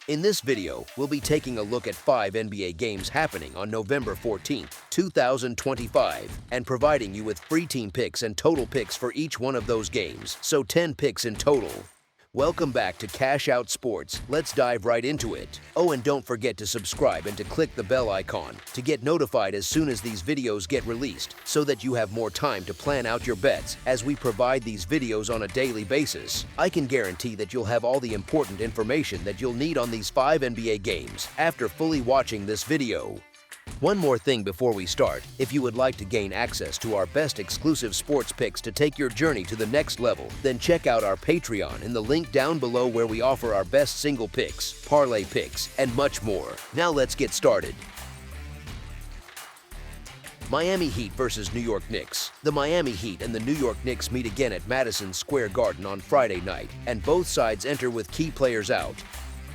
In this video, we'll be taking a look at 5 NBA games happening on November 14, 2025, and providing you with free team picks and total picks for each one of those games, so 10 picks in total. Welcome back to Cash Out Sports. Let's dive right into it. Oh, and don't forget to subscribe and to click the bell icon to get notified as soon as these videos get released, so that you have more time to plan out your bets as we provide these videos on a daily basis. I can guarantee that you'll have all the important information that you'll need on these 5 NBA games after fully watching this video. One more thing before we start, if you would like to gain access to our best exclusive sports picks to take your journey to the next level, then check out our Patreon in the link down below where we offer our best single picks, parlay picks, and much more. Now let's get started. Miami Heat versus New York Knicks. The Miami Heat and the New York Knicks meet again at Madison Square Garden on Friday night, and both sides enter with key players out.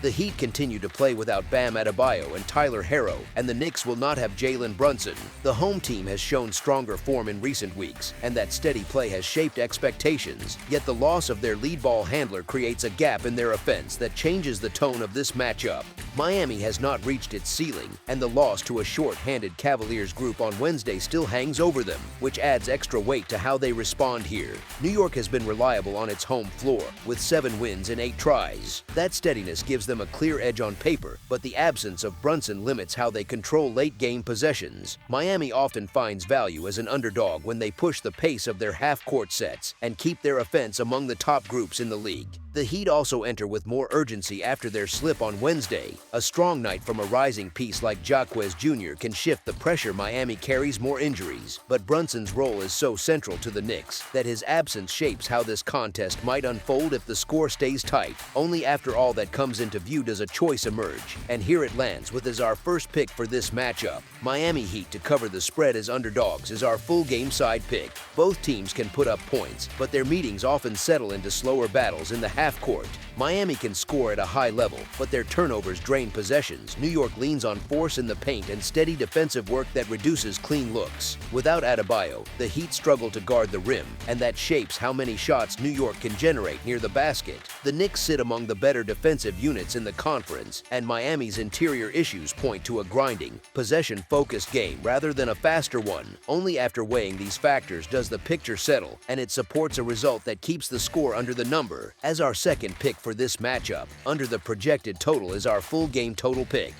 The Heat continue to play without Bam Adebayo and Tyler Herro, and the Knicks will not have Jalen Brunson. The home team has shown stronger form in recent weeks, and that steady play has shaped expectations, yet the loss of their lead ball handler creates a gap in their offense that changes the tone of this matchup. Miami has not reached its ceiling, and the loss to a short-handed Cavaliers group on Wednesday still hangs over them, which adds extra weight to how they respond here. New York has been reliable on its home floor, with 7 wins in 8 tries. That steadiness gives them a clear edge on paper, but the absence of Brunson limits how they control late-game possessions. Miami often finds value as an underdog when they push the pace of their half-court sets and keep their offense among the top groups in the league. The Heat also enter with more urgency after their slip on Wednesday. A strong night from a rising piece like Jaquez Jr. can shift the pressure Miami carries more injuries, but Brunson's role is so central to the Knicks that his absence shapes how this contest might unfold if the score stays tight. Only after all that comes into view does a choice emerge, and here it lands with as our first pick for this matchup. Miami Heat to cover the spread as underdogs is our full game side pick. Both teams can put up points, but their meetings often settle into slower battles in the half court. Miami can score at a high level, but their turnovers drain possessions. New York leans on force in the paint and steady defensive work that reduces clean looks. Without Adebayo, the Heat struggle to guard the rim, and that shapes how many shots New York can generate near the basket. The Knicks sit among the better defensive units in the conference, and Miami's interior issues point to a grinding, possession-focused game rather than a faster one. Only after weighing these factors does the picture settle, and it supports a result that keeps the score under the number. As our second pick for this matchup, under the projected total is our full game total pick.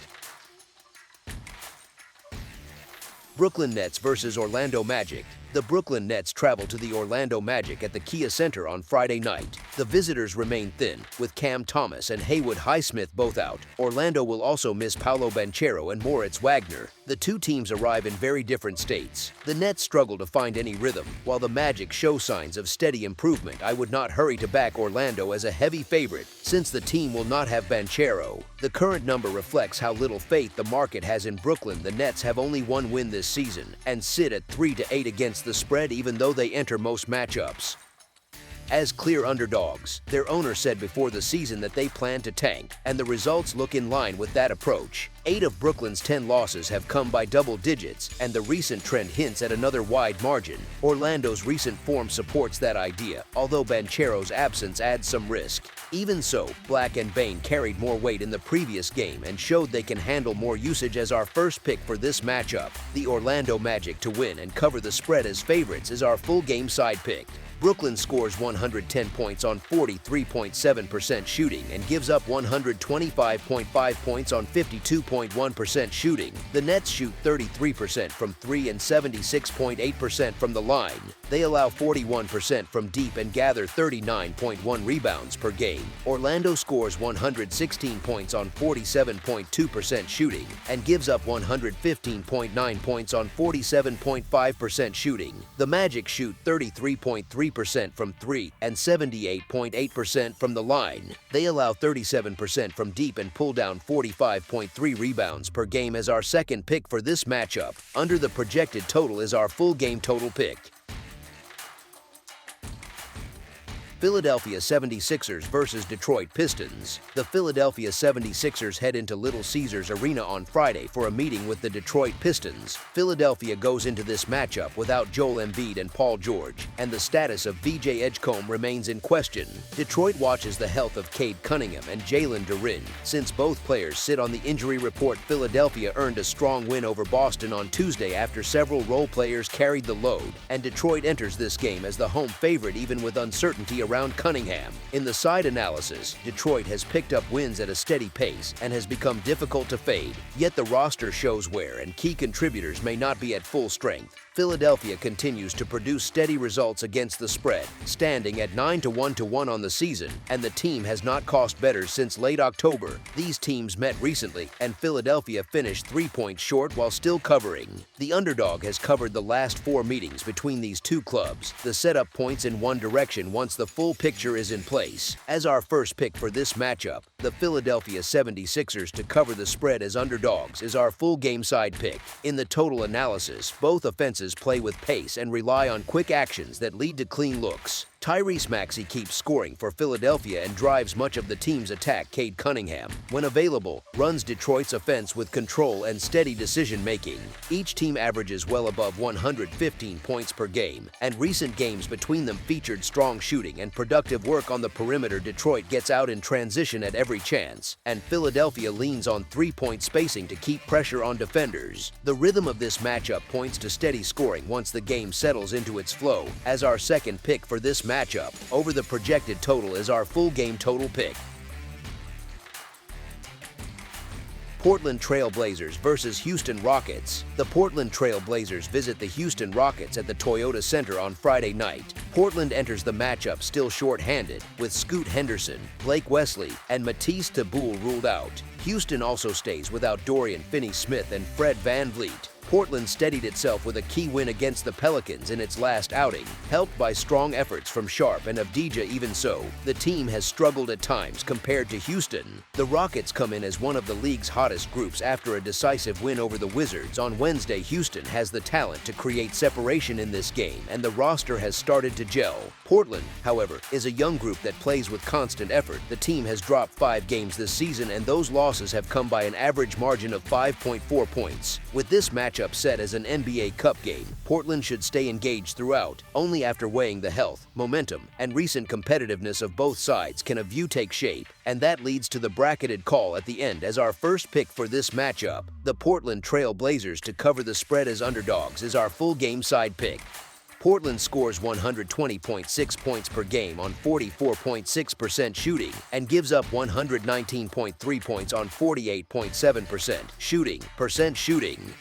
Brooklyn Nets versus Orlando Magic. The Brooklyn Nets travel to the Orlando Magic at the Kia Center on Friday night. The visitors remain thin, with Cam Thomas and Haywood Highsmith both out. Orlando will also miss Paolo Banchero and Moritz Wagner. The two teams arrive in very different states. The Nets struggle to find any rhythm, while the Magic show signs of steady improvement. I would not hurry to back Orlando as a heavy favorite, since the team will not have Banchero. The current number reflects how little faith the market has in Brooklyn. The Nets have only 1 win this season, and sit at 3-8 against the spread even though they enter most matchups. As clear underdogs, their owner said before the season that they plan to tank, and the results look in line with that approach. 8 of Brooklyn's 10 losses have come by double digits, and the recent trend hints at another wide margin. Orlando's recent form supports that idea, although Banchero's absence adds some risk. Even so, Black and Bane carried more weight in the previous game and showed they can handle more usage. As our first pick for this matchup, the Orlando Magic to win and cover the spread as favorites is our full game side pick. Brooklyn scores 110 points on 43.7% shooting and gives up 125.5 points on 52.1% shooting. The Nets shoot 33% from 3 and 76.8% from the line. They allow 41% from deep and gather 39.1 rebounds per game. Orlando scores 116 points on 47.2% shooting and gives up 115.9 points on 47.5% shooting. The Magic shoot 33.3% from 3 and 78.8% from the line. They allow 37% from deep and pull down 45.3 rebounds per game. As our second pick for this matchup, under the projected total is our full game total pick. Philadelphia 76ers versus Detroit Pistons. The Philadelphia 76ers head into Little Caesars Arena on Friday for a meeting with the Detroit Pistons. Philadelphia goes into this matchup without Joel Embiid and Paul George, and the status of VJ Edgecombe remains in question. Detroit watches the health of Cade Cunningham and Jalen Duren. Since both players sit on the injury report, Philadelphia earned a strong win over Boston on Tuesday after several role players carried the load, and Detroit enters this game as the home favorite even with uncertainty around Cunningham. In the side analysis, Detroit has picked up wins at a steady pace and has become difficult to fade, yet the roster shows wear and key contributors may not be at full strength. Philadelphia continues to produce steady results against the spread, standing at 9-1 on the season, and the team has not cost bettors since late October. These teams met recently, and Philadelphia finished 3 points short while still covering. The underdog has covered the last 4 meetings between these two clubs. The setup points in one direction once the full picture is in place. As our first pick for this matchup, the Philadelphia 76ers to cover the spread as underdogs is our full game side pick. In the total analysis, both offenses play with pace and rely on quick actions that lead to clean looks. Tyrese Maxey keeps scoring for Philadelphia and drives much of the team's attack. Cade Cunningham, when available, runs Detroit's offense with control and steady decision-making. Each team averages well above 115 points per game, and recent games between them featured strong shooting and productive work on the perimeter. Detroit gets out in transition at every chance, and Philadelphia leans on three-point spacing to keep pressure on defenders. The rhythm of this matchup points to steady scoring once the game settles into its flow. As our second pick for this matchup, over the projected total is our full game total pick. Portland Trail Blazers versus Houston Rockets. The Portland Trail Blazers visit the Houston Rockets at the Toyota Center on Friday night. Portland enters the matchup still short-handed, with Scoot Henderson, Blake Wesley, and Matisse Thybulle ruled out. Houston also stays without Dorian Finney-Smith and Fred VanVleet. Portland steadied itself with a key win against the Pelicans in its last outing, helped by strong efforts from Sharp and Avdija. Even so, the team has struggled at times compared to Houston. The Rockets come in as one of the league's hottest groups after a decisive win over the Wizards on Wednesday. Houston has the talent to create separation in this game, and the roster has started to gel. Portland, however, is a young group that plays with constant effort. The team has dropped 5 games this season, and those losses have come by an average margin of 5.4 points. With this matchup set as an NBA Cup game, Portland should stay engaged throughout. Only after weighing the health, momentum, and recent competitiveness of both sides can a view take shape, and that leads to the bracketed call at the end as our first pick for this matchup. The Portland Trail Blazers to cover the spread as underdogs is our full game side pick. Portland scores 120.6 points per game on 44.6% shooting and gives up 119.3 points on 48.7% shooting.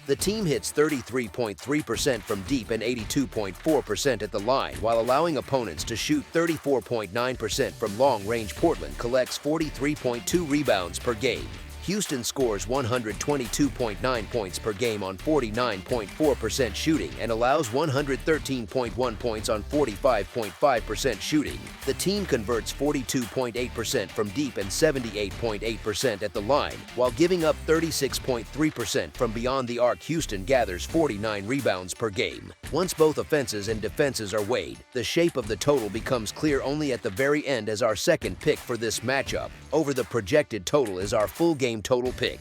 The team hits 33.3% from deep and 82.4% at the line, while allowing opponents to shoot 34.9% from long range. Portland collects 43.2 rebounds per game. Houston scores 122.9 points per game on 49.4% shooting and allows 113.1 points on 45.5% shooting. The team converts 42.8% from deep and 78.8% at the line, while giving up 36.3% from beyond the arc. Houston gathers 49 rebounds per game. Once both offenses and defenses are weighed, the shape of the total becomes clear only at the very end as our second pick for this matchup. Over the projected total is our full game total pick.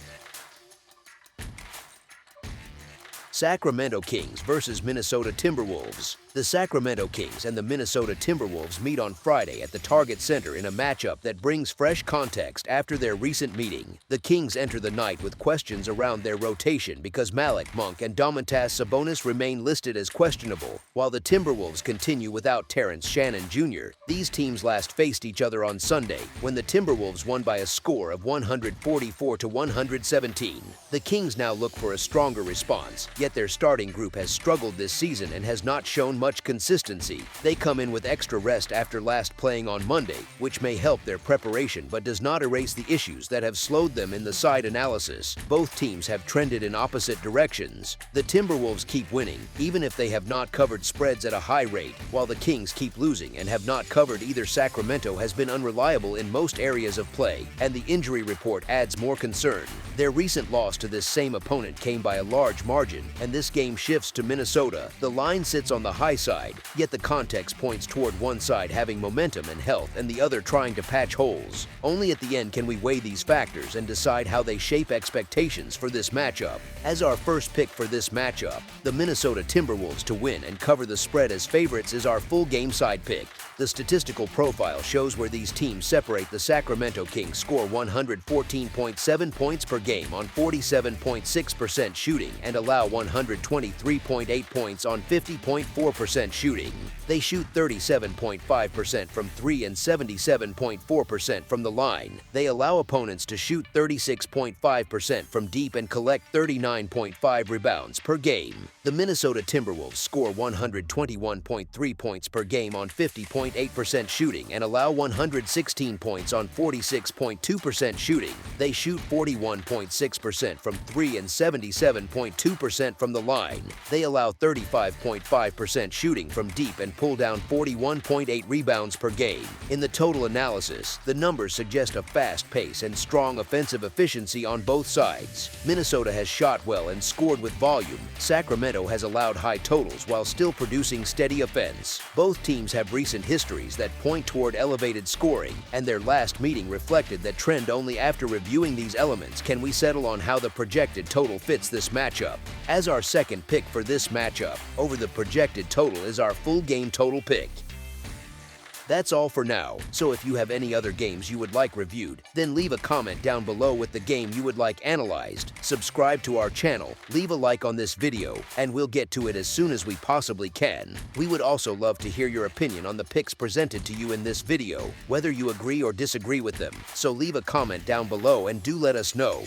Sacramento Kings versus Minnesota Timberwolves. The Sacramento Kings and the Minnesota Timberwolves meet on Friday at the Target Center in a matchup that brings fresh context after their recent meeting. The Kings enter the night with questions around their rotation because Malik Monk and Domantas Sabonis remain listed as questionable, while the Timberwolves continue without Terrence Shannon Jr. These teams last faced each other on Sunday, when the Timberwolves won by a score of 144-117. The Kings now look for a stronger response, yet their starting group has struggled this season and has not shown much consistency. They come in with extra rest after last playing on Monday, which may help their preparation but does not erase the issues that have slowed them. In the side analysis, both teams have trended in opposite directions. The Timberwolves keep winning, even if they have not covered spreads at a high rate, while the Kings keep losing and have not covered either. Sacramento has been unreliable in most areas of play, and the injury report adds more concern. Their recent loss to this same opponent came by a large margin, and this game shifts to Minnesota. The line sits on the high side, yet the context points toward one side having momentum and health and the other trying to patch holes. Only at the end can we weigh these factors and decide how they shape expectations for this matchup. As our first pick for this matchup, the Minnesota Timberwolves to win and cover the spread as favorites is our full game side pick. The statistical profile shows where these teams separate. The Sacramento Kings score 114.7 points per game on 47.6% shooting and allow 123.8 points on 50.4% shooting. They shoot 37.5% from 3 and 77.4% from the line. They allow opponents to shoot 36.5% from deep and collect 39.5 rebounds per game. The Minnesota Timberwolves score 121.3 points per game on 50.8% shooting and allow 116 points on 46.2% shooting. They shoot 41.6% from 3 and 77.2% from the line. They allow 35.5% shooting from deep and pull down 41.8 rebounds per game. In the total analysis, the numbers suggest a fast pace and strong offensive efficiency on both sides. Minnesota has shot well and scored with volume. Sacramento has allowed high totals while still producing steady offense. Both teams have recent histories that point toward elevated scoring, and their last meeting reflected that trend. Only after reviewing these elements can we settle on how the projected total fits this matchup. As our second pick for this matchup, over the projected total is our full game total pick. That's all for now, so if you have any other games you would like reviewed, then leave a comment down below with the game you would like analyzed. Subscribe to our channel, leave a like on this video, and we'll get to it as soon as we possibly can. We would also love to hear your opinion on the picks presented to you in this video, whether you agree or disagree with them, so leave a comment down below and do let us know.